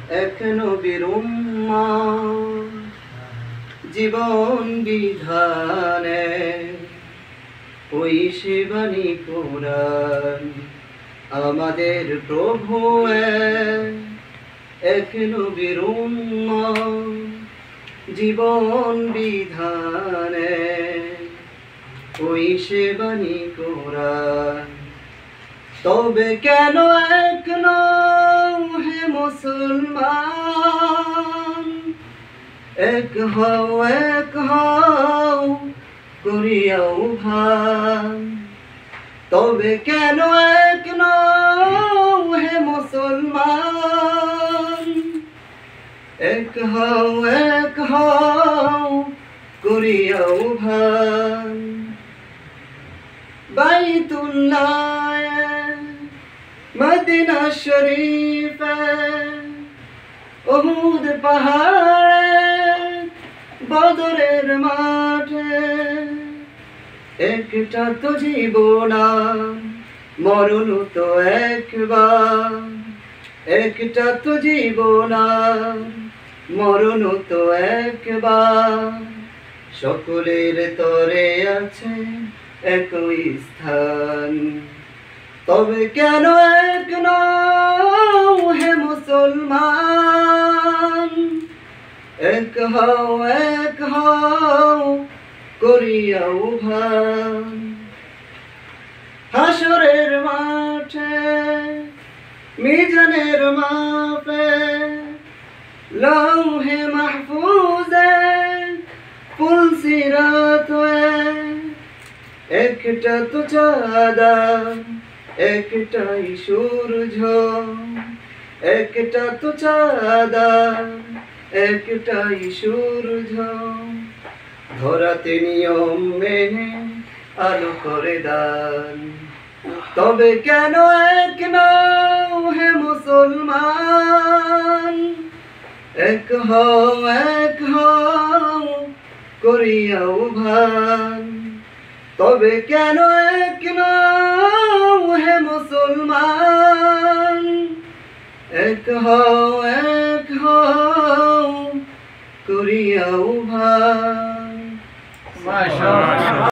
এক নবীর উম্মত জীবন বিধানে ওই শিবানী কোরআন আমাদের প্রভু এক নবীর উম্মত জীবন বিধানে ওই শিবানী কোরআন। তবে কেন এক নও হে মুসলমান, এক হও করিয়াও ভান। তবে কেন এক নও হে মুসলমান, এক হও করিয়াও ভান। বাইতুল্লাহ মদিনা শরীফে উহুদ পাহাড়ে বদরের মাঠে একটা তো জীবন মরণ তো একবার, একটা তো জীবন মরণ তো একবার। সকলের তরে আছে একই স্থান। তবে কেন এক নও হে মুসলমান, এক হও করিয়াও ভান। হাসরের মাঠে মিজানের মাপে লৌহে মাহফুজে পুলসিরাত একটা তো চাঁদা একটাই সূর্য, একটা তো চাঁদা একটাই সূর্য। ধরাতে নিয়ম মেনে আলো করে দান। তবে কেন এক নও হে মুসলমান, এক হও করিয়াও ভান। তবে কেন এক নও হে মুসলমান, এক হও করিয়াও ভান।